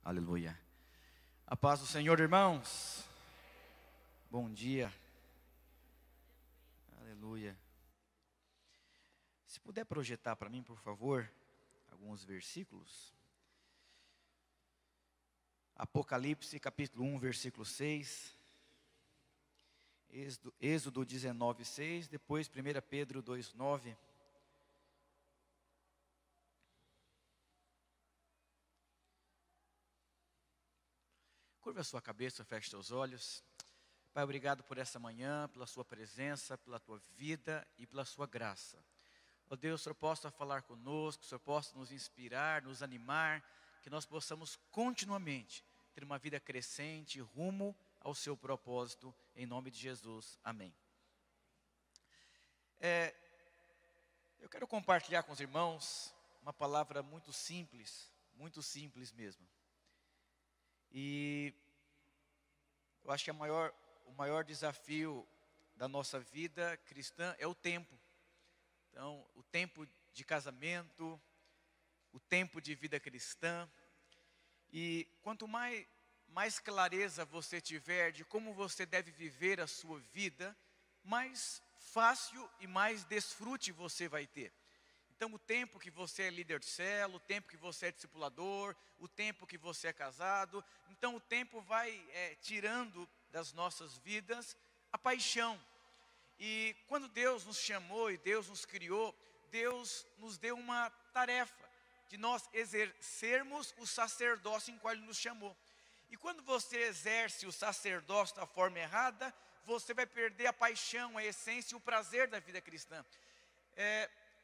Aleluia. A paz do Senhor, irmãos. Bom dia. Aleluia. Se puder projetar para mim, por favor, alguns versículos. Apocalipse, capítulo 1, versículo 6. Êxodo 19, 6. Depois 1 Pedro 2, 9. Curva a sua cabeça, feche seus olhos. Pai, obrigado por essa manhã, pela sua presença, pela tua vida e pela sua graça. Ó Deus, o Senhor possa falar conosco, o Senhor possa nos inspirar, nos animar, que nós possamos continuamente ter uma vida crescente, rumo ao seu propósito, em nome de Jesus. Amém. Eu quero compartilhar com os irmãos uma palavra muito simples mesmo. E eu acho que o maior desafio da nossa vida cristã é o tempo. Então, o tempo de casamento, o tempo de vida cristã. E quanto mais clareza você tiver de como você deve viver a sua vida, mais fácil e mais desfrute você vai ter. Então, o tempo que você é líder de célula, o tempo que você é discipulador, o tempo que você é casado. Então, o tempo vai tirando das nossas vidas a paixão. E quando Deus nos chamou e Deus nos criou, Deus nos deu uma tarefa de nós exercermos o sacerdócio em qual Ele nos chamou. E quando você exerce o sacerdócio da forma errada, você vai perder a paixão, a essência e o prazer da vida cristã.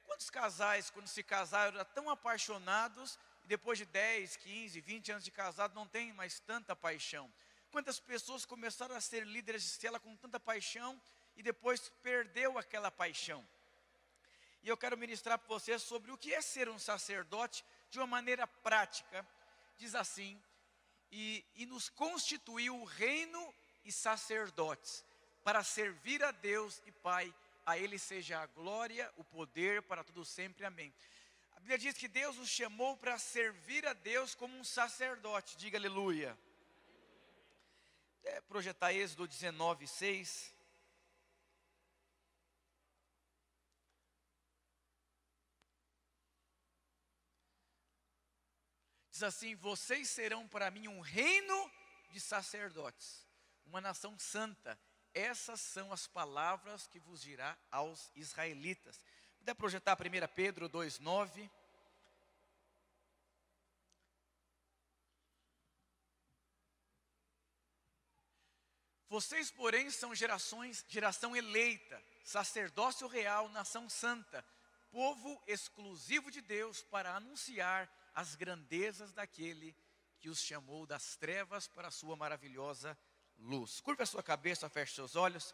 Quantos casais, quando se casaram, eram tão apaixonados e depois de 10, 15, 20 anos de casado não tem mais tanta paixão? Quantas pessoas começaram a ser líderes de célula com tanta paixão e depois perdeu aquela paixão? E eu quero ministrar para vocês sobre o que é ser um sacerdote de uma maneira prática. Diz assim: e nos constituiu reino e sacerdotes para servir a Deus e Pai. A Ele seja a glória, o poder para tudo sempre. Amém. A Bíblia diz que Deus nos chamou para servir a Deus como um sacerdote. Diga aleluia. Projetar Êxodo 19, 6. Diz assim: vocês serão para mim um reino de sacerdotes, uma nação santa. Essas são as palavras que vos dirá aos israelitas. Puder projetar 1 Pedro 2, 9. Vocês, porém, são geração eleita, sacerdócio real, nação santa, povo exclusivo de Deus, para anunciar as grandezas daquele que os chamou das trevas para a sua maravilhosa luz. Curva a sua cabeça, feche seus olhos.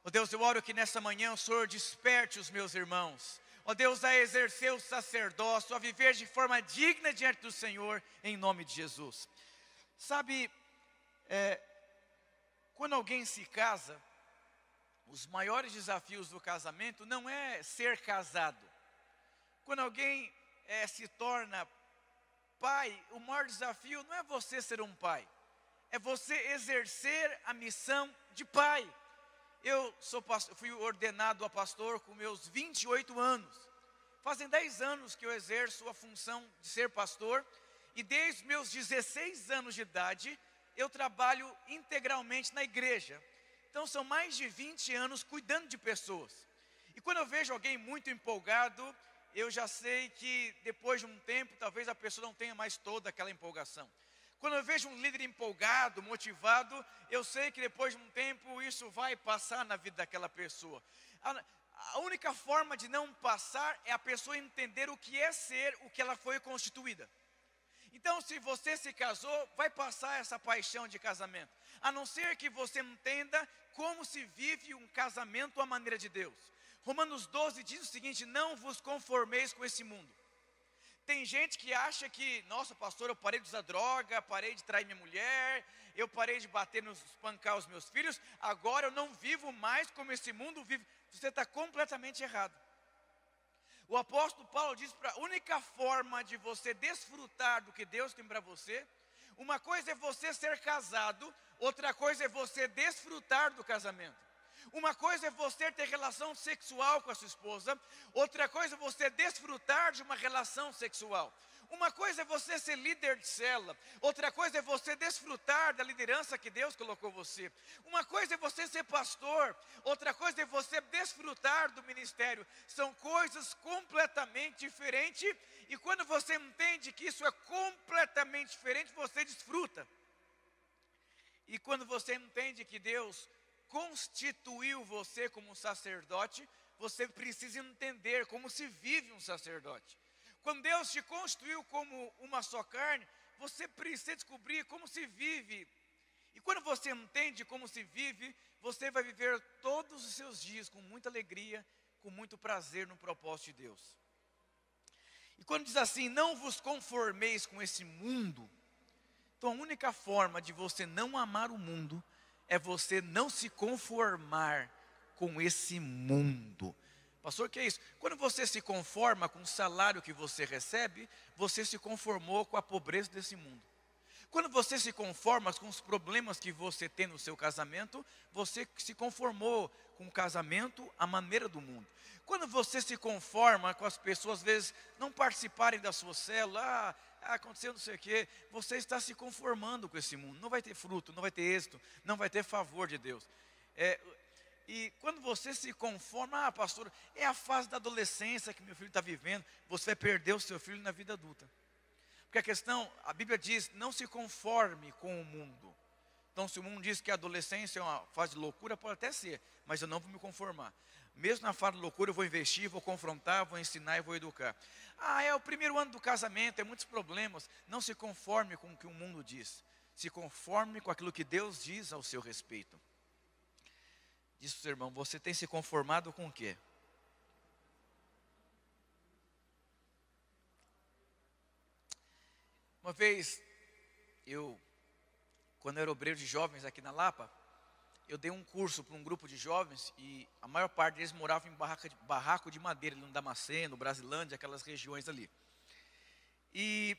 Ó Deus, eu oro que nessa manhã o Senhor desperte os meus irmãos. Ó Deus, a exercer o sacerdócio, a viver de forma digna diante do Senhor, em nome de Jesus. Sabe, quando alguém se casa, os maiores desafios do casamento não é ser casado. Quando alguém se torna pai, o maior desafio não é você ser um pai, é você exercer a missão de pai. Eu fui ordenado a pastor com meus 28 anos. Fazem 10 anos que eu exerço a função de ser pastor. E desde meus 16 anos de idade, eu trabalho integralmente na igreja. Então são mais de 20 anos cuidando de pessoas. E quando eu vejo alguém muito empolgado, eu já sei que depois de um tempo, talvez a pessoa não tenha mais toda aquela empolgação. Quando eu vejo um líder empolgado, motivado, eu sei que depois de um tempo isso vai passar na vida daquela pessoa. A única forma de não passar é a pessoa entender o que é ser o que ela foi constituída. Então, se você se casou, vai passar essa paixão de casamento. A não ser que você entenda como se vive um casamento à maneira de Deus. Romanos 12 diz o seguinte: não vos conformeis com esse mundo. Tem gente que acha que, nossa pastor, eu parei de usar droga, parei de trair minha mulher, eu parei de espancar os meus filhos, agora eu não vivo mais como esse mundo vive. Você está completamente errado. O apóstolo Paulo diz para a única forma de você desfrutar do que Deus tem para você, Uma coisa é você ser casado, outra coisa é você desfrutar do casamento. Uma coisa é você ter relação sexual com a sua esposa, outra coisa é você desfrutar de uma relação sexual. Uma coisa é você ser líder de célula, outra coisa é você desfrutar da liderança que Deus colocou você. Uma coisa é você ser pastor, outra coisa é você desfrutar do ministério. São coisas completamente diferentes, e quando você entende que isso é completamente diferente, você desfruta. E quando você entende que Deus constituiu você como um sacerdote, você precisa entender como se vive um sacerdote. Quando Deus te constituiu como uma só carne, você precisa descobrir como se vive. E quando você entende como se vive, você vai viver todos os seus dias com muita alegria, com muito prazer no propósito de Deus. E quando diz assim, não vos conformeis com esse mundo, então a única forma de você não amar o mundo é você não se conformar com esse mundo. Pastor, o que é isso? Quando você se conforma com o salário que você recebe, você se conformou com a pobreza desse mundo. Quando você se conforma com os problemas que você tem no seu casamento, você se conformou com o casamento à maneira do mundo. Quando você se conforma com as pessoas, às vezes, não participarem da sua célula, aconteceu não sei o quê, você está se conformando com esse mundo. Não vai ter fruto, não vai ter êxito, não vai ter favor de Deus. E quando você se conforma, pastor, é a fase da adolescência que meu filho está vivendo, você vai perder o seu filho na vida adulta. Porque a questão, a Bíblia diz, não se conforme com o mundo. Então se o mundo diz que a adolescência é uma fase de loucura, pode até ser, mas eu não vou me conformar. Mesmo na fase de loucura eu vou investir, vou confrontar, vou ensinar e vou educar. É o primeiro ano do casamento, tem muitos problemas. Não se conforme com o que o mundo diz. Se conforme com aquilo que Deus diz ao seu respeito. Diz para o seu irmão, você tem se conformado com o quê? Uma vez, quando eu era obreiro de jovens aqui na Lapa, eu dei um curso para um grupo de jovens e a maior parte deles morava em barraco de madeira, ali no Damasceno, Brasilândia, aquelas regiões ali. E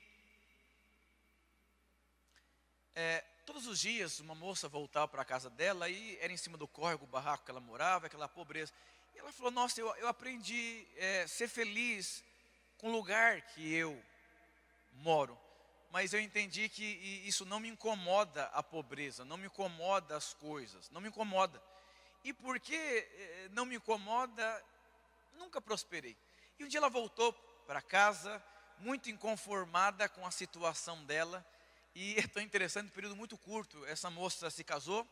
todos os dias uma moça voltava para a casa dela e era em cima do córrego, o barraco que ela morava, aquela pobreza. E ela falou, nossa, eu aprendi a ser feliz com o lugar que eu moro. Mas eu entendi que isso não me incomoda a pobreza, não me incomoda as coisas, não me incomoda. E porque não me incomoda, nunca prosperei. E um dia ela voltou para casa, muito inconformada com a situação dela. E é tão interessante, um período muito curto, essa moça se casou,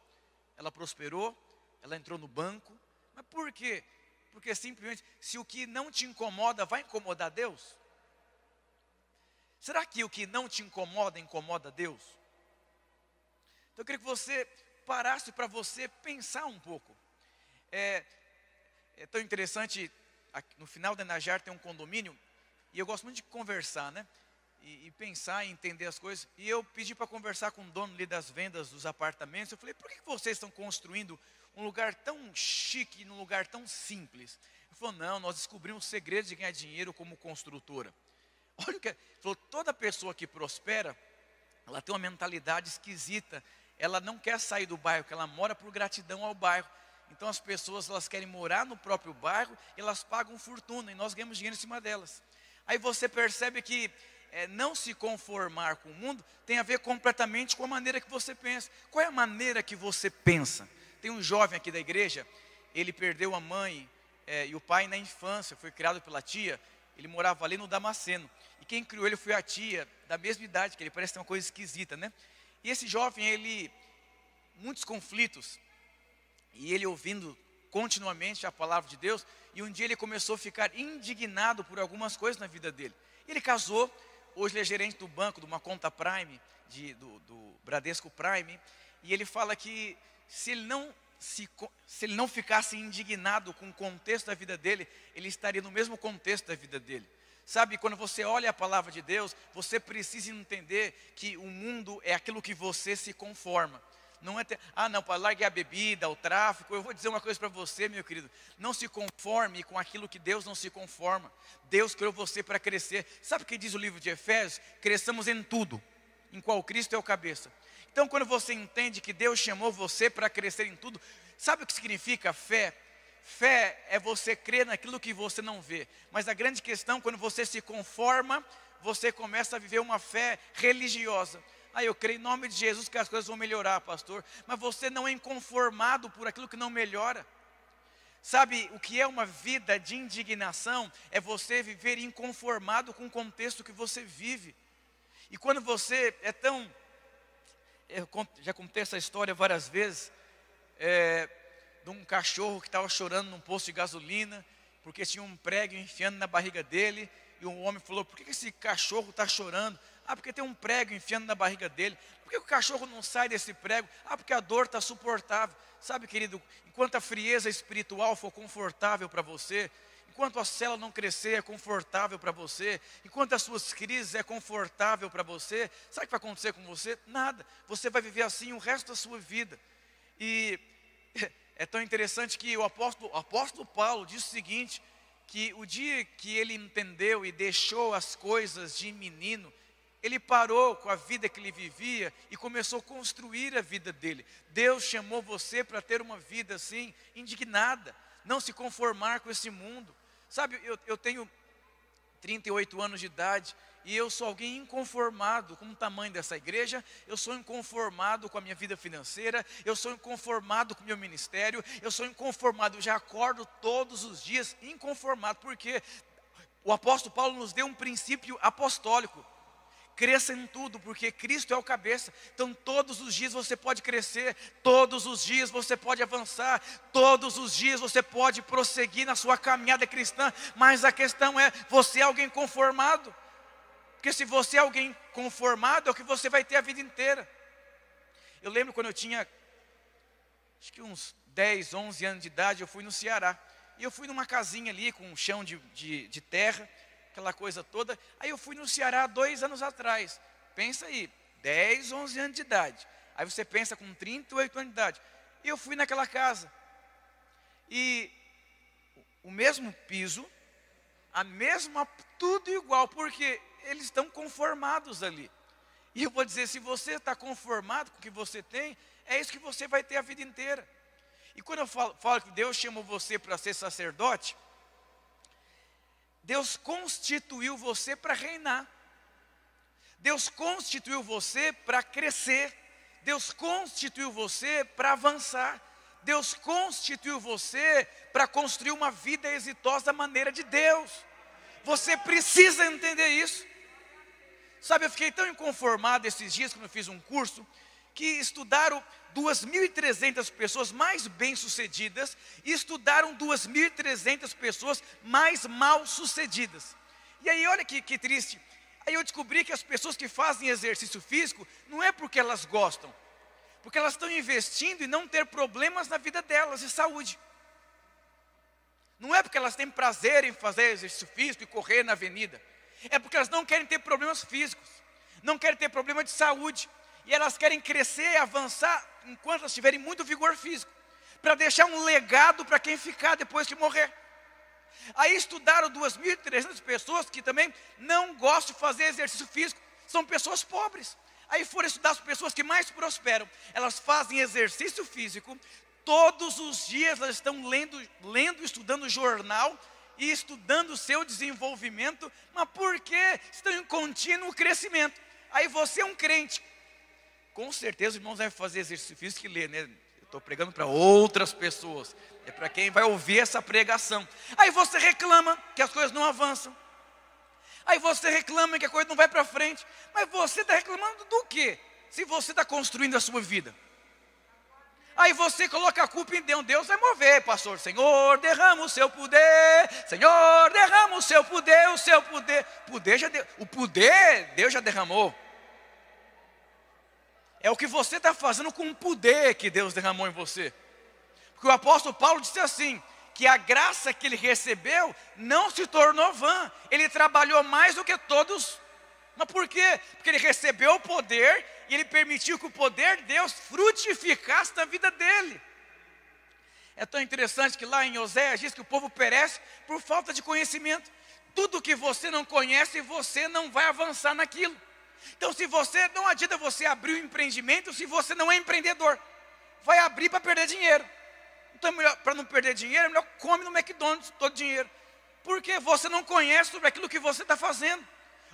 ela prosperou, ela entrou no banco. Mas por quê? Porque simplesmente, se o que não te incomoda vai incomodar Deus? Será que o que não te incomoda, incomoda Deus? Então eu queria que você parasse para você pensar um pouco. É tão interessante, no final da Enajar tem um condomínio, e eu gosto muito de conversar, né? E pensar e entender as coisas. E eu pedi para conversar com o dono ali das vendas dos apartamentos. Eu falei, por que vocês estão construindo um lugar tão chique, num lugar tão simples? Ele falou, não, nós descobrimos o segredo de ganhar dinheiro como construtora. Olha o que falou, toda pessoa que prospera, ela tem uma mentalidade esquisita. Ela não quer sair do bairro, que ela mora por gratidão ao bairro. Então as pessoas, elas querem morar no próprio bairro, elas pagam fortuna e nós ganhamos dinheiro em cima delas. Aí você percebe que não se conformar com o mundo tem a ver completamente com a maneira que você pensa. Qual é a maneira que você pensa? Tem um jovem aqui da igreja, ele perdeu a mãe e o pai na infância, foi criado pela tia. Ele morava ali no Damasceno. E quem criou ele foi a tia, da mesma idade que ele, parece ter uma coisa esquisita, né? E esse jovem, muitos conflitos. E ele ouvindo continuamente a palavra de Deus. E um dia ele começou a ficar indignado por algumas coisas na vida dele. Ele casou, hoje ele é gerente do banco, de uma conta Prime, do Bradesco Prime. E ele fala que se ele não ficasse indignado com o contexto da vida dele, ele estaria no mesmo contexto da vida dele. Sabe, quando você olha a palavra de Deus, você precisa entender que o mundo é aquilo que você se conforma. Não é para largar a bebida, o tráfico. Eu vou dizer uma coisa para você, meu querido. Não se conforme com aquilo que Deus não se conforma. Deus criou você para crescer. Sabe o que diz o livro de Efésios? Cresçamos em tudo. em qual Cristo é o cabeça. Então, quando você entende que Deus chamou você para crescer em tudo, sabe o que significa fé? Fé é você crer naquilo que você não vê. Mas a grande questão, quando você se conforma, você começa a viver uma fé religiosa. Eu creio em nome de Jesus que as coisas vão melhorar, pastor. Mas você não é inconformado por aquilo que não melhora. Sabe, o que é uma vida de indignação? É você viver inconformado com o contexto que você vive. E quando você é tão... Eu já contei essa história várias vezes. De um cachorro que estava chorando num posto de gasolina, porque tinha um prego enfiando na barriga dele. E um homem falou, por que esse cachorro está chorando? Porque tem um prego enfiando na barriga dele. Por que o cachorro não sai desse prego? Porque a dor está suportável. Sabe, querido, enquanto a frieza espiritual for confortável para você, enquanto a célula não crescer é confortável para você, enquanto as suas crises é confortável para você, sabe o que vai acontecer com você? Nada. Você vai viver assim o resto da sua vida. E é tão interessante que o apóstolo Paulo diz o seguinte, que o dia que ele entendeu e deixou as coisas de menino, ele parou com a vida que ele vivia e começou a construir a vida dele. Deus chamou você para ter uma vida assim, indignada, não se conformar com esse mundo. Sabe, eu tenho 38 anos de idade e eu sou alguém inconformado com o tamanho dessa igreja, eu sou inconformado com a minha vida financeira, eu sou inconformado com o meu ministério, eu sou inconformado, eu já acordo todos os dias inconformado, porque o apóstolo Paulo nos deu um princípio apostólico. Cresça em tudo, porque Cristo é o cabeça. Então todos os dias você pode crescer, todos os dias você pode avançar, todos os dias você pode prosseguir na sua caminhada cristã. Mas a questão é, você é alguém conformado? Porque se você é alguém conformado, é o que você vai ter a vida inteira. Eu lembro quando eu tinha, acho que uns 10, 11 anos de idade, eu fui no Ceará. E eu fui numa casinha ali com um chão de terra, aquela coisa toda. Aí eu fui no Ceará 2 anos atrás. Pensa aí, 10, 11 anos de idade. Aí você pensa com 38 anos de idade. E eu fui naquela casa. E o mesmo piso, a mesma, tudo igual, porque eles estão conformados ali. E eu vou dizer, se você está conformado com o que você tem, é isso que você vai ter a vida inteira. E quando eu falo que Deus chamou você para ser sacerdote, Deus constituiu você para reinar. Deus constituiu você para crescer. Deus constituiu você para avançar. Deus constituiu você para construir uma vida exitosa da maneira de Deus. Você precisa entender isso. Sabe, eu fiquei tão inconformado esses dias quando eu fiz um curso, que estudaram 2.300 pessoas mais bem-sucedidas e estudaram 2.300 pessoas mais mal-sucedidas. E aí, olha que triste. Aí eu descobri que as pessoas que fazem exercício físico, não é porque elas gostam, porque elas estão investindo em não ter problemas na vida delas de saúde. Não é porque elas têm prazer em fazer exercício físico e correr na avenida. É porque elas não querem ter problemas físicos, não querem ter problema de saúde. E elas querem crescer e avançar enquanto elas tiverem muito vigor físico, para deixar um legado para quem ficar depois que morrer. Aí estudaram 2.300 pessoas que também não gostam de fazer exercício físico, são pessoas pobres. Aí foram estudar as pessoas que mais prosperam. Elas fazem exercício físico, todos os dias elas estão lendo, estudando jornal e estudando o seu desenvolvimento. Mas por quê? Estão em contínuo crescimento. Aí você é um crente. Com certeza os irmãos devem fazer exercício físico e ler, né? Eu estou pregando para outras pessoas. É para quem vai ouvir essa pregação. Aí você reclama que as coisas não avançam. Aí você reclama que a coisa não vai para frente. Mas você está reclamando do quê? Se você está construindo a sua vida. Aí você coloca a culpa em Deus. Deus vai mover, pastor. Senhor, derrama o seu poder. Senhor, derrama o seu poder. O seu poder. O poder Deus já derramou. É o que você está fazendo com o poder que Deus derramou em você. Porque o apóstolo Paulo disse assim, que a graça que ele recebeu não se tornou vã. Ele trabalhou mais do que todos. Mas por quê? Porque ele recebeu o poder e ele permitiu que o poder de Deus frutificasse na vida dele. É tão interessante que lá em Oséias diz que o povo perece por falta de conhecimento. Tudo que você não conhece, você não vai avançar naquilo. Então, não adianta você abrir um empreendimento se você não é empreendedor. Vai abrir para perder dinheiro. Então, para não perder dinheiro, é melhor come no McDonald's todo dinheiro. Porque você não conhece sobre aquilo que você está fazendo.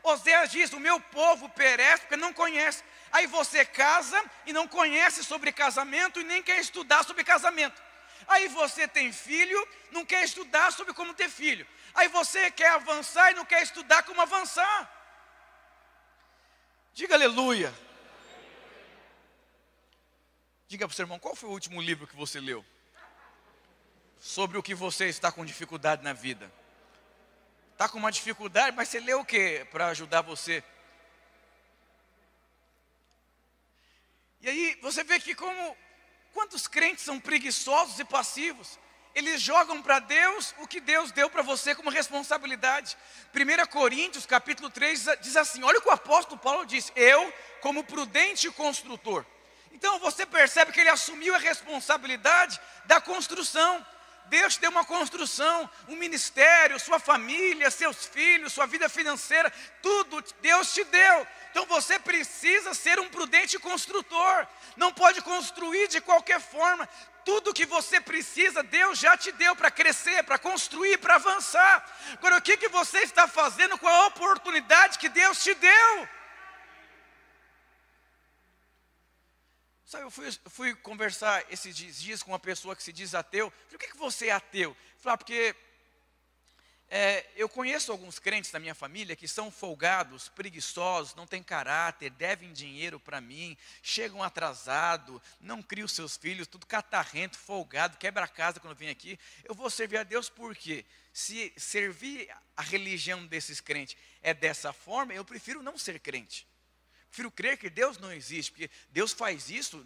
Oséias diz, o meu povo perece porque não conhece. Aí você casa e não conhece sobre casamento e nem quer estudar sobre casamento. Aí você tem filho, não quer estudar sobre como ter filho. Aí você quer avançar e não quer estudar como avançar. Diga aleluia. Diga para o seu irmão, qual foi o último livro que você leu? Sobre o que você está com dificuldade na vida. Está com uma dificuldade, mas você leu o que para ajudar você? E aí você vê que quantos crentes são preguiçosos e passivos. Eles jogam para Deus o que Deus deu para você como responsabilidade. 1 Coríntios capítulo 3 diz assim, olha o que o apóstolo Paulo diz, eu como prudente construtor. Então você percebe que ele assumiu a responsabilidade da construção. Deus te deu uma construção, um ministério, sua família, seus filhos, sua vida financeira, tudo Deus te deu. Então você precisa ser um prudente construtor. Não pode construir de qualquer forma. Tudo que você precisa, Deus já te deu para crescer, para construir, para avançar. Agora o que você está fazendo com a oportunidade que Deus te deu? Sabe, eu fui conversar esses dias com uma pessoa que se diz ateu. Falei, por que você é ateu? Falei, porque eu conheço alguns crentes da minha família que são folgados, preguiçosos, não têm caráter, devem dinheiro para mim, chegam atrasados, não criam seus filhos, tudo catarrento, folgado, quebra a casa quando vem aqui. Eu vou servir a Deus por quê? Se servir a religião desses crentes é dessa forma, eu prefiro não ser crente. Prefiro crer que Deus não existe, porque Deus faz isso,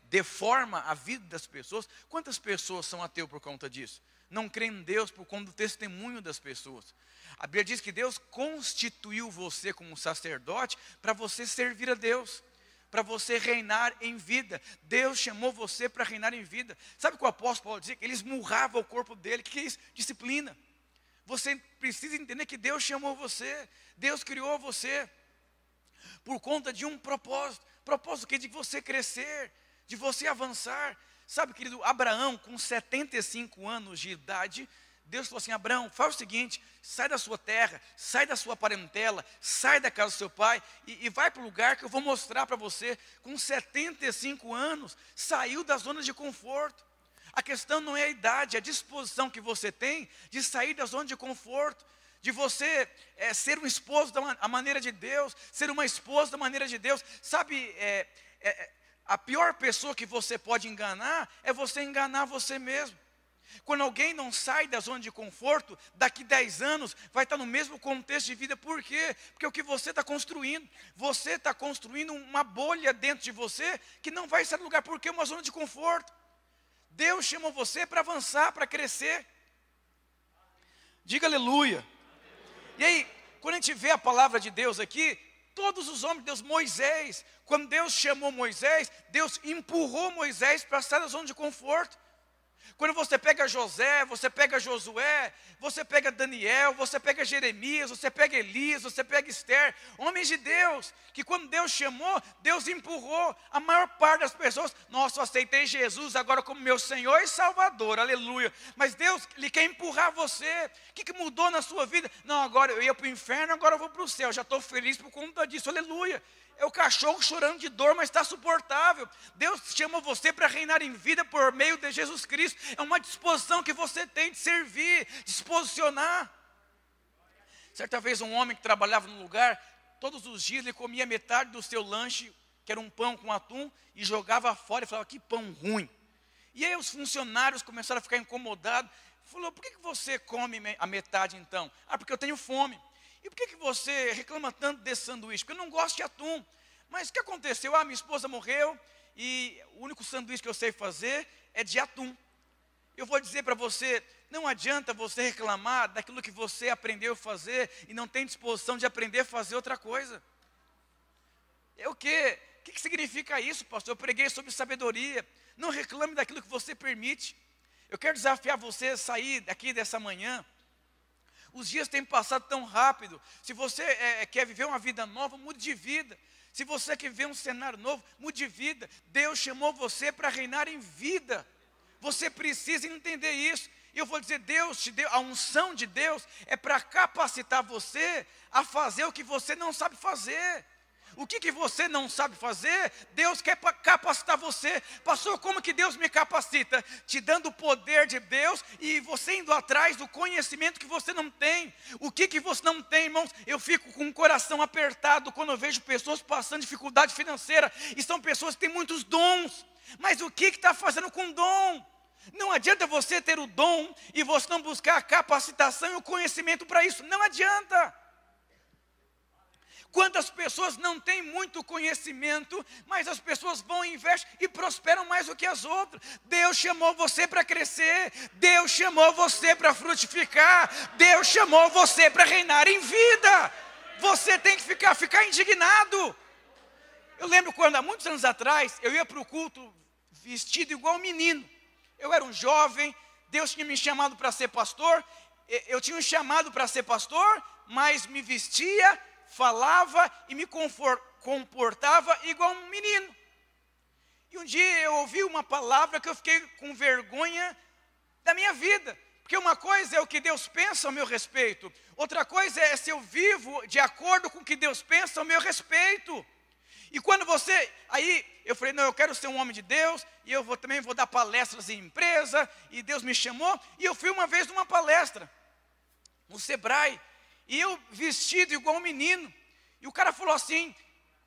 deforma a vida das pessoas. Quantas pessoas são ateus por conta disso? Não creem em Deus por conta do testemunho das pessoas. A Bíblia diz que Deus constituiu você como sacerdote para você servir a Deus, para você reinar em vida. Deus chamou você para reinar em vida. Sabe o que o apóstolo Paulo dizia? Que ele esmurrava o corpo dele. O que é isso? Disciplina. Você precisa entender que Deus chamou você, Deus criou você por conta de um propósito. Propósito que? De você crescer, de você avançar. Sabe, querido, Abraão, com 75 anos de idade, Deus falou assim, Abraão, faz o seguinte, sai da sua terra, sai da sua parentela, sai da casa do seu pai e vai para o lugar que eu vou mostrar para você. Com 75 anos, saiu da zona de conforto. A questão não é a idade, é a disposição que você tem de sair da zona de conforto. De você ser um esposo da maneira de Deus, ser uma esposa da maneira de Deus. Sabe, a pior pessoa que você pode enganar é você enganar você mesmo. Quando alguém não sai da zona de conforto, daqui 10 anos vai estar no mesmo contexto de vida. Por quê? Porque o que você está construindo, você está construindo uma bolha dentro de você que não vai sair do lugar, porque é uma zona de conforto. Deus chamou você para avançar, para crescer. Diga aleluia. E aí, quando a gente vê a palavra de Deus aqui, todos os homens de Deus, Moisés, quando Deus chamou Moisés, Deus empurrou Moisés para sair da zona de conforto. Quando você pega José, você pega Josué, você pega Daniel, você pega Jeremias, você pega Elias, você pega Esther, homens de Deus, que quando Deus chamou, Deus empurrou. A maior parte das pessoas, nossa, eu aceitei Jesus agora como meu Senhor e Salvador, aleluia. Mas Deus, Ele quer empurrar você. O que mudou na sua vida? Não, agora eu ia para o inferno, agora eu vou para o céu, já estou feliz por conta disso, aleluia. É o cachorro chorando de dor, mas está suportável. Deus chama você para reinar em vida por meio de Jesus Cristo. É uma disposição que você tem de servir, de se posicionar. Certa vez um homem que trabalhava num lugar, todos os dias ele comia metade do seu lanche, que era um pão com atum, e jogava fora e falava, que pão ruim. E aí os funcionários começaram a ficar incomodados. Falou, por que você come a metade então? Ah, porque eu tenho fome. E por que você reclama tanto desse sanduíche? Porque eu não gosto de atum. Mas o que aconteceu? Ah, minha esposa morreu e o único sanduíche que eu sei fazer é de atum. Eu vou dizer para você, não adianta você reclamar daquilo que você aprendeu a fazer e não tem disposição de aprender a fazer outra coisa. É o quê? O que significa isso, pastor? Eu preguei sobre sabedoria. Não reclame daquilo que você permite. Eu quero desafiar você a sair daqui dessa manhã Os dias têm passado tão rápido. Se você quer viver uma vida nova, mude de vida. Se você quer ver um cenário novo, mude de vida. Deus chamou você para reinar em vida. Você precisa entender isso. E eu vou dizer, Deus te deu, a unção de Deus é para capacitar você a fazer o que você não sabe fazer. O que você não sabe fazer, Deus quer capacitar você. Pastor, como que Deus me capacita? Te dando o poder de Deus e você indo atrás do conhecimento que você não tem. O que você não tem, irmãos? Eu fico com o coração apertado quando eu vejo pessoas passando dificuldade financeira. E são pessoas que têm muitos dons. Mas o que está fazendo com o dom? Não adianta você ter o dom e você não buscar a capacitação e o conhecimento para isso. Não adianta. Quantas pessoas não têm muito conhecimento, mas as pessoas vão e investem e prosperam mais do que as outras. Deus chamou você para crescer, Deus chamou você para frutificar, Deus chamou você para reinar em vida. Você tem que ficar indignado. Eu lembro quando, há muitos anos atrás, eu ia para o culto vestido igual um menino. Eu era um jovem, Deus tinha me chamado para ser pastor, eu tinha um chamado para ser pastor, mas me vestia, falava e me comportava igual um menino. E um dia eu ouvi uma palavra que eu fiquei com vergonha da minha vida. Porque uma coisa é o que Deus pensa ao meu respeito. Outra coisa é se eu vivo de acordo com o que Deus pensa ao meu respeito. E quando aí eu falei, não, eu quero ser um homem de Deus. E eu também vou dar palestras em empresa. E Deus me chamou. E eu fui uma vez numa palestra, no Sebrae. E eu vestido igual um menino. E o cara falou assim,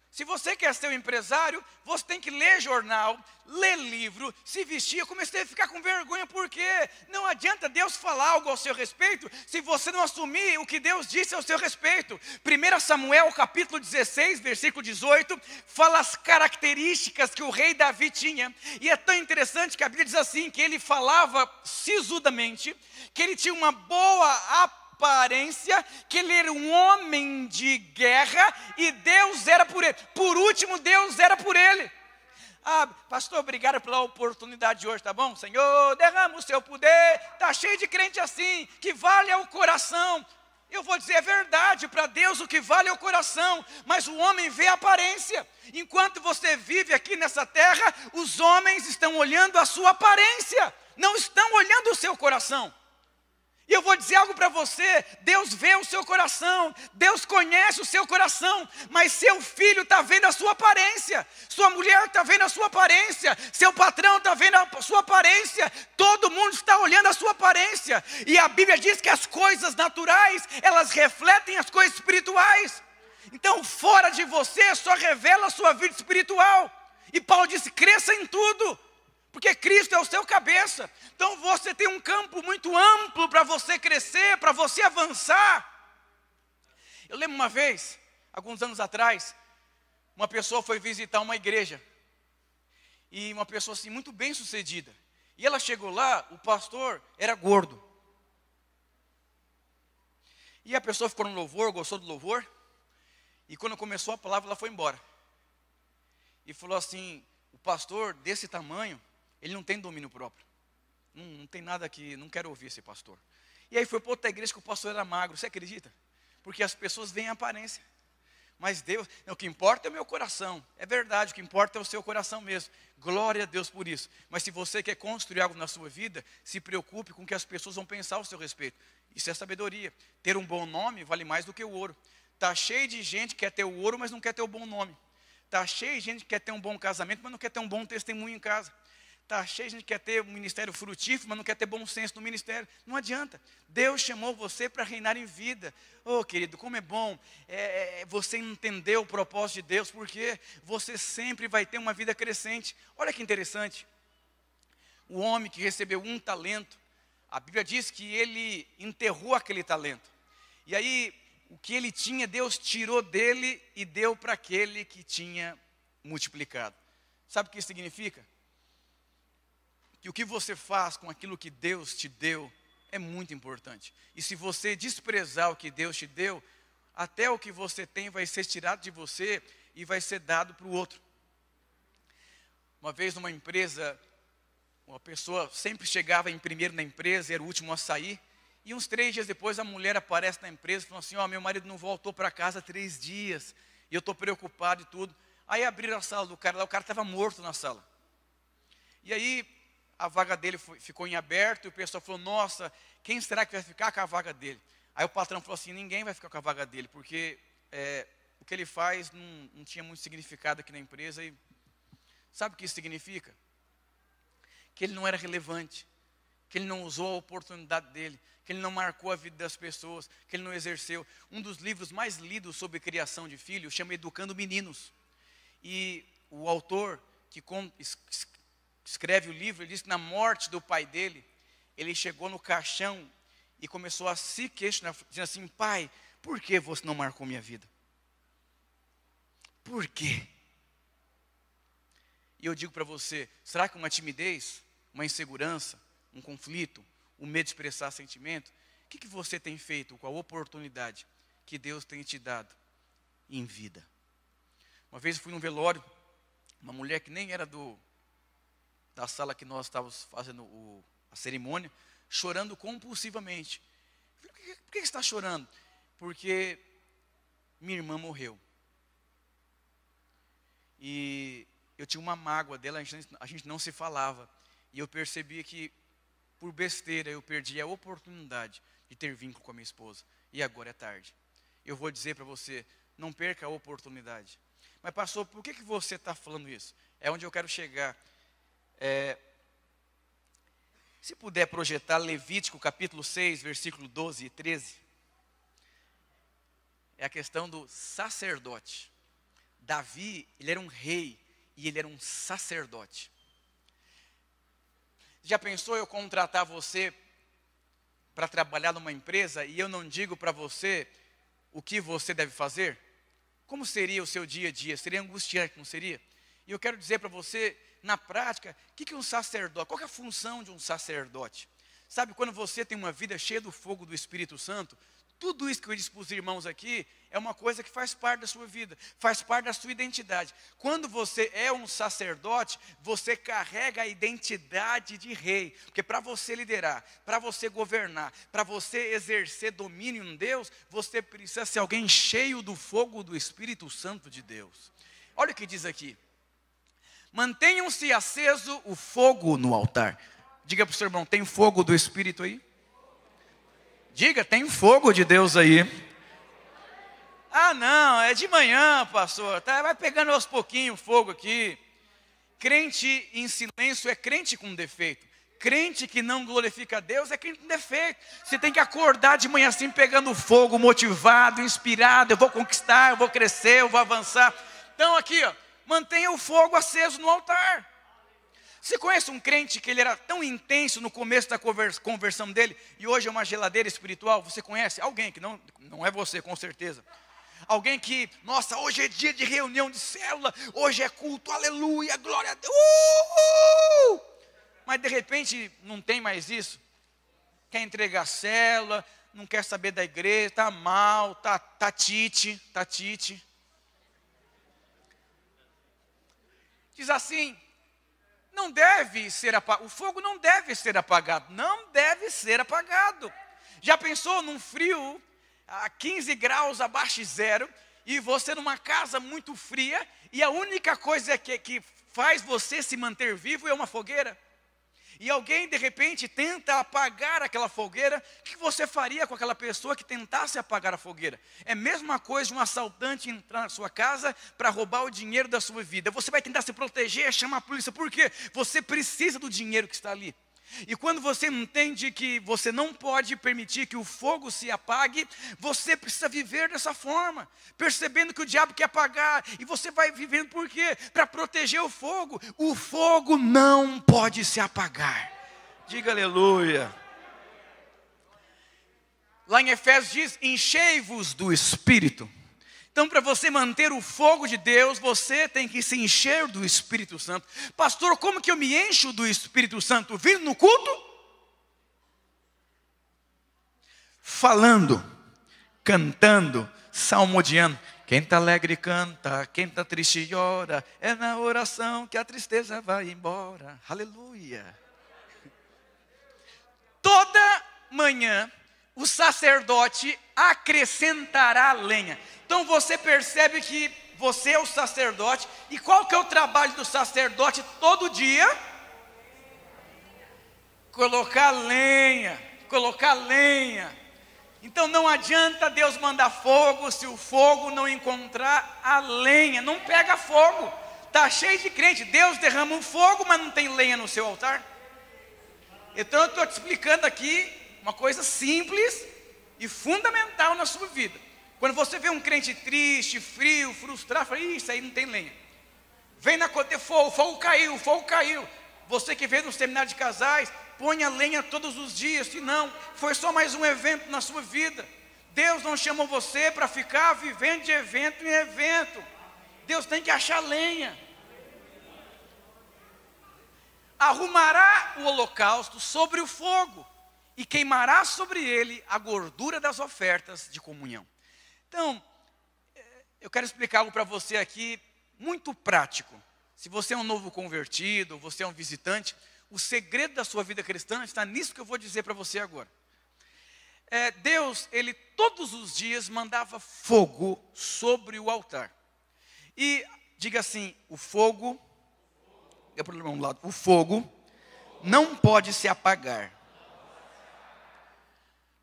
se você quer ser um empresário, você tem que ler jornal, ler livro, se vestir. Eu comecei a ficar com vergonha, porque não adianta Deus falar algo ao seu respeito, se você não assumir o que Deus disse ao seu respeito. 1 Samuel capítulo 16, versículo 18, fala as características que o rei Davi tinha. E é tão interessante que a Bíblia diz assim, que ele falava sisudamente, que ele tinha uma boa aparência, que ele era um homem de guerra e Deus era por ele. Por último, Deus era por ele. Ah, pastor, obrigado pela oportunidade de hoje, tá bom? Senhor, derrama o seu poder. Está cheio de crente assim, que vale é o coração. Eu vou dizer, é verdade, para Deus o que vale é o coração, mas o homem vê a aparência. Enquanto você vive aqui nessa terra, os homens estão olhando a sua aparência, não estão olhando o seu coração. E eu vou dizer algo para você, Deus vê o seu coração, Deus conhece o seu coração, mas seu filho está vendo a sua aparência, sua mulher está vendo a sua aparência, seu patrão está vendo a sua aparência, todo mundo está olhando a sua aparência. E a Bíblia diz que as coisas naturais, elas refletem as coisas espirituais. Então fora de você só revela a sua vida espiritual. E Paulo disse, cresça em tudo. Porque Cristo é o seu cabeça. Então você tem um campo muito amplo para você crescer, para você avançar. Eu lembro uma vez, alguns anos atrás, uma pessoa foi visitar uma igreja. E uma pessoa assim, muito bem sucedida. E ela chegou lá, o pastor era gordo. E a pessoa ficou no louvor, gostou do louvor. E quando começou a palavra, ela foi embora. E falou assim, o pastor desse tamanho, ele não tem domínio próprio. Não tem nada que, não quero ouvir esse pastor. E aí foi para outra igreja que o pastor era magro, você acredita? Porque as pessoas veem a aparência. Mas Deus, o que importa é o meu coração. É verdade, o que importa é o seu coração mesmo. Glória a Deus por isso. Mas se você quer construir algo na sua vida, se preocupe com o que as pessoas vão pensar ao seu respeito. Isso é sabedoria. Ter um bom nome vale mais do que o ouro. Está cheio de gente que quer ter o ouro, mas não quer ter o bom nome. Está cheio de gente que quer ter um bom casamento, mas não quer ter um bom testemunho em casa. Está cheio de gente que quer ter um ministério frutífero, mas não quer ter bom senso no ministério. Não adianta. Deus chamou você para reinar em vida. Oh, querido, como é bom você entender o propósito de Deus, porque você sempre vai ter uma vida crescente. Olha que interessante. O homem que recebeu um talento, a Bíblia diz que ele enterrou aquele talento. E aí, o que ele tinha, Deus tirou dele e deu para aquele que tinha multiplicado. Sabe o que isso significa? Que o que você faz com aquilo que Deus te deu é muito importante. E se você desprezar o que Deus te deu, até o que você tem vai ser tirado de você e vai ser dado para o outro. Uma vez numa empresa, uma pessoa sempre chegava em primeiro na empresa, era o último a sair, E uns 3 dias depois a mulher aparece na empresa e falou assim, meu marido não voltou para casa há 3 dias. E eu estou preocupado e tudo. Aí abriram a sala do cara lá, o cara estava morto na sala. E aí a vaga dele ficou em aberto e o pessoal falou, nossa, quem será que vai ficar com a vaga dele? Aí o patrão falou assim, ninguém vai ficar com a vaga dele, porque o que ele faz não tinha muito significado aqui na empresa. E sabe o que isso significa? Que ele não era relevante, que ele não usou a oportunidade dele, que ele não marcou a vida das pessoas, que ele não exerceu. Um dos livros mais lidos sobre criação de filhos chama Educando Meninos. E o autor que escreve o livro, ele diz que na morte do pai dele, ele chegou no caixão e começou a se questionar, dizendo assim, pai, por que você não marcou minha vida? Por quê? E eu digo para você, será que uma timidez, uma insegurança, um conflito, o medo de expressar sentimento, o que você tem feito com a oportunidade que Deus tem te dado em vida? Uma vez eu fui num velório, uma mulher que nem era da sala que nós estávamos fazendo a cerimônia, chorando compulsivamente. Eu falei, por que você está chorando? Porque minha irmã morreu. E eu tinha uma mágoa dela, a gente não se falava. E eu percebi que, por besteira, eu perdi a oportunidade de ter vínculo com a minha esposa. E agora é tarde. Eu vou dizer para você, não perca a oportunidade. Mas pastor, por que você está falando isso? É onde eu quero chegar. Se puder projetar Levítico capítulo 6, versículo 12 e 13. É a questão do sacerdote. Davi, ele era um rei e ele era um sacerdote. Já pensou eu contratar você para trabalhar numa empresa e eu não digo para você o que você deve fazer? Como seria o seu dia a dia? Seria angustiante, não seria? E eu quero dizer para você, na prática, o que um sacerdote, qual que é a função de um sacerdote? Sabe, quando você tem uma vida cheia do fogo do Espírito Santo, tudo isso que eu disse para os irmãos aqui é uma coisa que faz parte da sua vida, faz parte da sua identidade. Quando você é um sacerdote, você carrega a identidade de rei. Porque para você liderar, para você governar, para você exercer domínio em Deus, você precisa ser alguém cheio do fogo do Espírito Santo de Deus. Olha o que diz aqui. Mantenham-se aceso o fogo no altar. Diga para o seu irmão, tem fogo do Espírito aí? Diga, tem fogo de Deus aí. Ah, não, é de manhã, pastor. Vai pegando aos pouquinhos o fogo aqui. Crente em silêncio é crente com defeito. Crente que não glorifica a Deus é crente com defeito. Você tem que acordar de manhã assim, pegando fogo, motivado, inspirado. Eu vou conquistar, eu vou crescer, eu vou avançar. Então aqui, mantenha o fogo aceso no altar. Você conhece um crente que ele era tão intenso no começo da conversão dele e hoje é uma geladeira espiritual? Você conhece alguém que não é você, com certeza. Alguém que, nossa, hoje é dia de reunião de célula, hoje é culto, aleluia, glória a Deus. Mas de repente não tem mais isso. Quer entregar a célula, não quer saber da igreja, está mal, tá tite. Diz assim, não deve ser apagado, o fogo não deve ser apagado, não deve ser apagado. Já pensou num frio, a 15 graus abaixo de zero, e você numa casa muito fria, e a única coisa que faz você se manter vivo é uma fogueira? E alguém de repente tenta apagar aquela fogueira, o que você faria com aquela pessoa que tentasse apagar a fogueira? É a mesma coisa de um assaltante entrar na sua casa para roubar o dinheiro da sua vida. Você vai tentar se proteger, chamar a polícia, por quê? Você precisa do dinheiro que está ali. E quando você entende que você não pode permitir que o fogo se apague, você precisa viver dessa forma, percebendo que o diabo quer apagar, e você vai vivendo por quê? Para proteger o fogo não pode se apagar. Diga aleluia. Lá em Efésios diz, enchei-vos do Espírito. Então, para você manter o fogo de Deus, você tem que se encher do Espírito Santo. Pastor, como que eu me encho do Espírito Santo? Vindo no culto? Falando, cantando, salmodiando. Quem está alegre canta, quem está triste chora. É na oração que a tristeza vai embora. Aleluia. Toda manhã, o sacerdote acrescentará lenha. Então você percebe que você é o sacerdote, e qual que é o trabalho do sacerdote todo dia? Colocar lenha, colocar lenha. Então não adianta Deus mandar fogo se o fogo não encontrar a lenha, não pega fogo. Está cheio de crente, Deus derrama um fogo, mas não tem lenha no seu altar. Então eu estou te explicando aqui uma coisa simples e fundamental na sua vida. Quando você vê um crente triste, frio, frustrado, fala, isso aí não tem lenha. Vem na conta, fogo caiu, fogo caiu. Você que veio no seminário de casais, põe a lenha todos os dias. Se não, foi só mais um evento na sua vida. Deus não chamou você para ficar vivendo de evento em evento. Deus tem que achar lenha. Arrumará o holocausto sobre o fogo e queimará sobre ele a gordura das ofertas de comunhão. Então, eu quero explicar algo para você aqui, muito prático. Se você é um novo convertido, você é um visitante, o segredo da sua vida cristã está nisso que eu vou dizer para você agora. Deus, Ele todos os dias mandava fogo sobre o altar. E diga assim, o fogo não pode se apagar.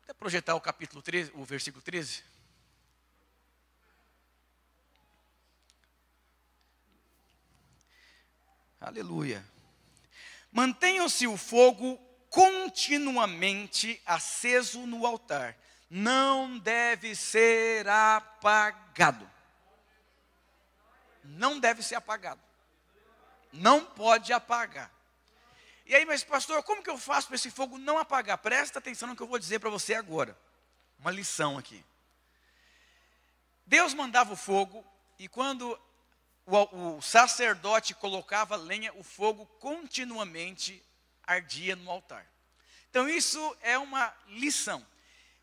Quer projetar o capítulo 13, o versículo 13? Aleluia. Mantenha-se o fogo continuamente aceso no altar. Não deve ser apagado. Não deve ser apagado. Não pode apagar. E aí, mas pastor, como que eu faço para esse fogo não apagar? Presta atenção no que eu vou dizer para você agora. Uma lição aqui. Deus mandava o fogo e quando o sacerdote colocava lenha, o fogo continuamente ardia no altar. Então isso é uma lição.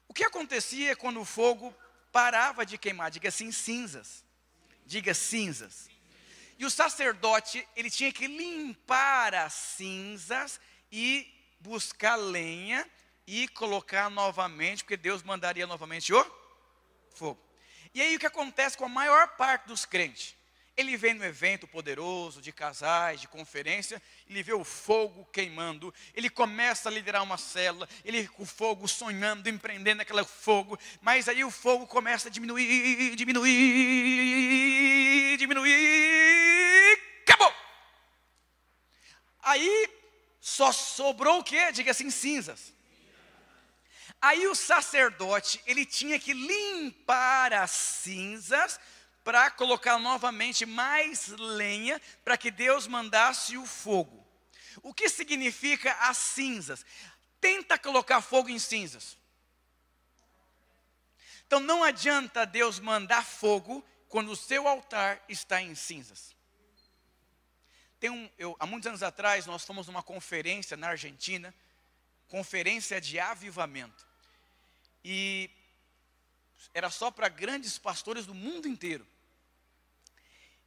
O que acontecia quando o fogo parava de queimar? Diga assim, cinzas. Diga cinzas. E o sacerdote, ele tinha que limpar as cinzas e buscar lenha e colocar novamente, porque Deus mandaria novamente o fogo. E aí o que acontece com a maior parte dos crentes? Ele vem no evento poderoso de casais, de conferência, ele vê o fogo queimando, ele começa a liderar uma célula, ele com o fogo sonhando, empreendendo aquele fogo, mas aí o fogo começa a diminuir, acabou! Aí só sobrou o quê? Diga assim, cinzas. Aí o sacerdote, ele tinha que limpar as cinzas, para colocar novamente mais lenha, para que Deus mandasse o fogo. O que significa as cinzas? Tenta colocar fogo em cinzas. Então não adianta Deus mandar fogo, quando o seu altar está em cinzas. Há muitos anos atrás, nós fomos numa conferência na Argentina, conferência de avivamento. E era só para grandes pastores do mundo inteiro.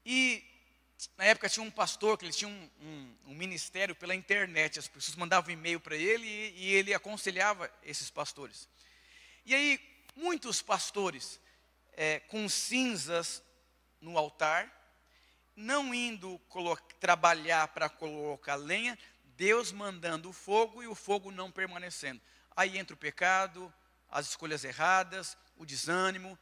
E na época tinha um pastor que ele tinha um ministério pela internet. As pessoas mandavam e-mail para ele e ele aconselhava esses pastores. E aí muitos pastores com cinzas no altar, não indo trabalhar para colocar lenha, Deus mandando o fogo e o fogo não permanecendo. Aí entra o pecado, as escolhas erradas, o desânimo.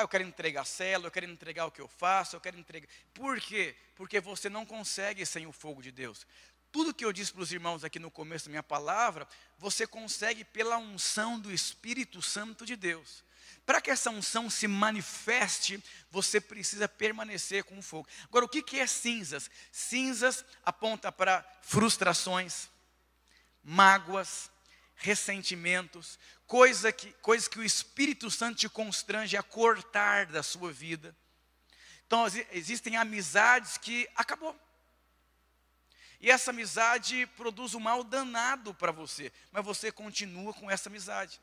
Eu quero entregar a célula, eu quero entregar o que eu faço, eu quero entregar. Por quê? Porque você não consegue sem o fogo de Deus. Tudo que eu disse para os irmãos aqui no começo da minha palavra, você consegue pela unção do Espírito Santo de Deus. Para que essa unção se manifeste, você precisa permanecer com o fogo. Agora, o que é cinzas? Cinzas aponta para frustrações, mágoas, ressentimentos, coisas que o Espírito Santo te constrange a cortar da sua vida. Então existem amizades que acabou. E essa amizade produz um mal danado para você, mas você continua com essa amizade.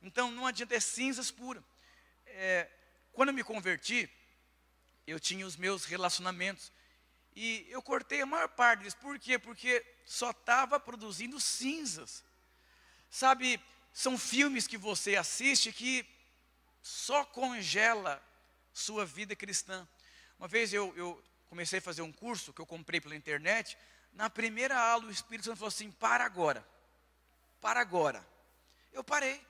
Então não adianta, é cinzas puras. Quando eu me converti, eu tinha os meus relacionamentos. E eu cortei a maior parte deles. Por quê? Porque só estava produzindo cinzas. Sabe, São filmes que você assiste que só congela sua vida cristã. Uma vez eu comecei a fazer um curso que eu comprei pela internet. Na primeira aula o Espírito Santo falou assim: para agora. Para agora. Eu parei.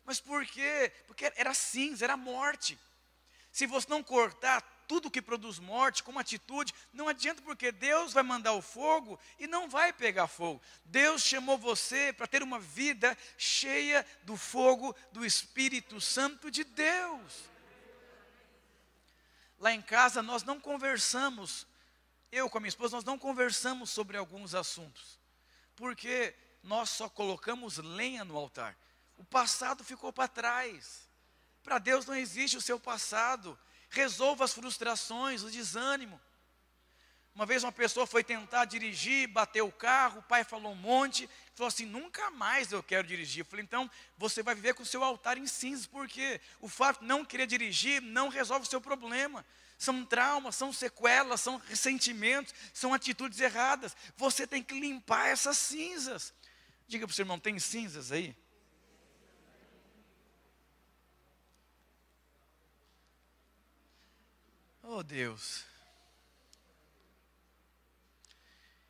Mas por quê? Porque era cinza, era morte. Se você não cortar tudo que produz morte com uma atitude, não adianta, porque Deus vai mandar o fogo e não vai pegar fogo. Deus chamou você para ter uma vida cheia do fogo do Espírito Santo de Deus. Lá em casa nós não conversamos, eu com a minha esposa, nós não conversamos sobre alguns assuntos, porque nós só colocamos lenha no altar. O passado ficou para trás. Para Deus não existe o seu passado. Resolva as frustrações, o desânimo. Uma vez uma pessoa foi tentar dirigir, bateu o carro, o pai falou um monte, falou assim: nunca mais eu quero dirigir. Eu falei: então você vai viver com o seu altar em cinzas, porque o fato de não querer dirigir não resolve o seu problema. São traumas, são sequelas, são ressentimentos, são atitudes erradas. Você tem que limpar essas cinzas. Diga para o seu irmão: tem cinzas aí? Oh Deus.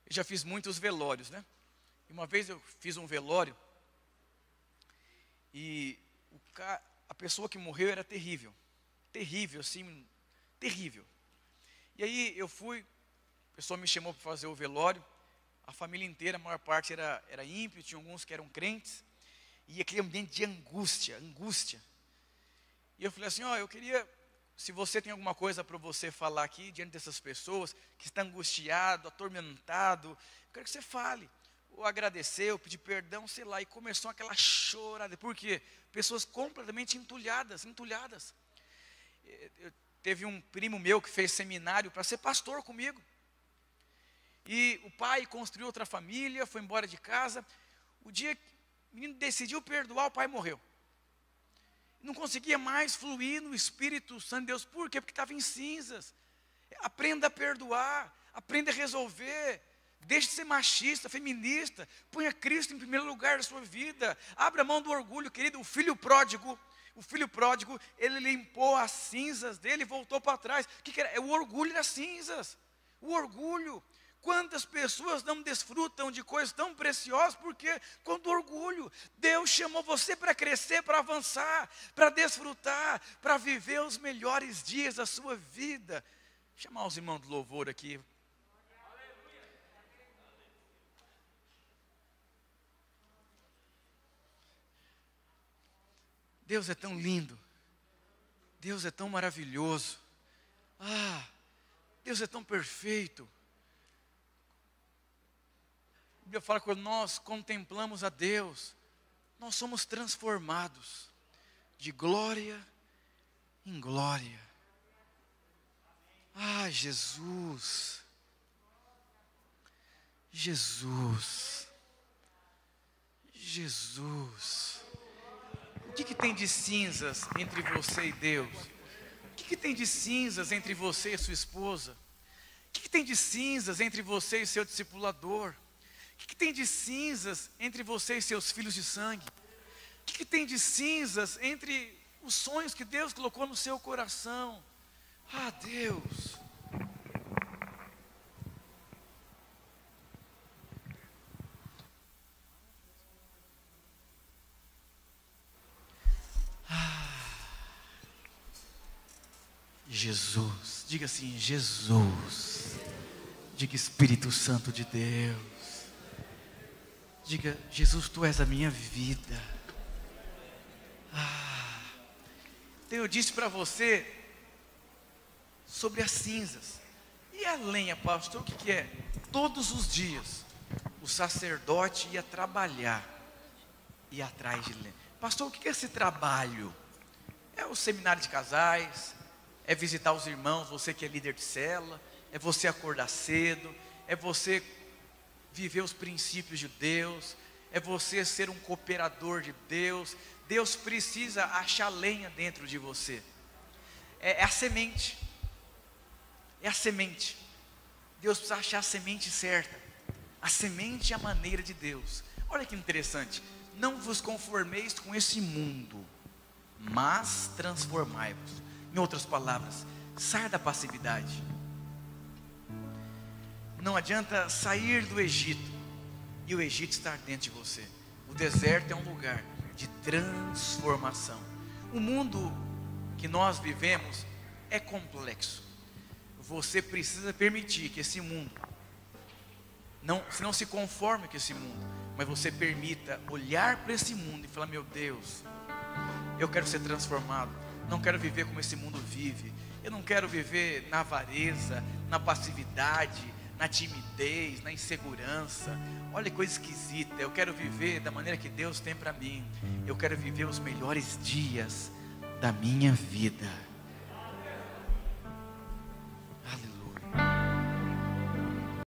Eu já fiz muitos velórios, né? E uma vez eu fiz um velório e a pessoa que morreu era terrível. Terrível, assim, terrível. E aí eu fui, a pessoa me chamou para fazer o velório. A família inteira, a maior parte era ímpio, tinha alguns que eram crentes. E aquele ambiente de angústia. E eu falei assim: ó, eu queria... Se você tem alguma coisa para você falar aqui, diante dessas pessoas, que está angustiado, atormentado, eu quero que você fale. Ou agradecer, ou pedir perdão, sei lá. E começou aquela chorada. Por quê? Pessoas completamente entulhadas. Teve um primo meu que fez seminário para ser pastor comigo. E o pai construiu outra família, foi embora de casa. O dia que o menino decidiu perdoar, o pai morreu. Não conseguia mais fluir no Espírito Santo de Deus. Por quê? Porque estava em cinzas. Aprenda a perdoar, aprenda a resolver. Deixe de ser machista, feminista. Ponha Cristo em primeiro lugar da sua vida. Abra mão do orgulho, querido. O filho pródigo, ele limpou as cinzas dele e voltou para trás. O que era? É o orgulho das cinzas. O orgulho. Quantas pessoas não desfrutam de coisas tão preciosas? Porque quando orgulho, Deus chamou você para crescer, para avançar, para desfrutar, para viver os melhores dias da sua vida. Vou chamar os irmãos do louvor aqui. Deus é tão lindo. Deus é tão maravilhoso. Deus é tão perfeito. A Bíblia fala que quando nós contemplamos a Deus, nós somos transformados de glória em glória. Jesus. O que tem de cinzas entre você e Deus? O que tem de cinzas entre você e sua esposa? O que tem de cinzas entre você e seu discipulador? O que tem de cinzas entre você e seus filhos de sangue? O que tem de cinzas entre os sonhos que Deus colocou no seu coração? Deus. Jesus. Diga assim: Jesus. Diga: Espírito Santo de Deus. Diga: Jesus, Tu és a minha vida. Então eu disse para você sobre as cinzas. E a lenha, pastor, o que é? Todos os dias o sacerdote ia trabalhar, ia atrás de lenha. Pastor, o que é esse trabalho? É o seminário de casais, é visitar os irmãos, você que é líder de célula, é você acordar cedo, é você viver os princípios de Deus, é você ser um cooperador de Deus. Deus precisa achar lenha dentro de você. É a semente. É a semente. Deus precisa achar a semente certa. A semente é a maneira de Deus. Olha que interessante. não vos conformeis com esse mundo, mas transformai-vos. Em outras palavras, saia da passividade. Não adianta sair do Egito e o Egito estar dentro de você. O deserto é um lugar de transformação. O mundo que nós vivemos é complexo. Você precisa permitir que esse mundo não se conforme com esse mundo, mas você permita olhar para esse mundo e falar: meu Deus, eu quero ser transformado. Não quero viver como esse mundo vive. Eu não quero viver na avareza, na passividade, na timidez, na insegurança. Olha que coisa esquisita. Eu quero viver da maneira que Deus tem para mim. Eu quero viver os melhores dias da minha vida.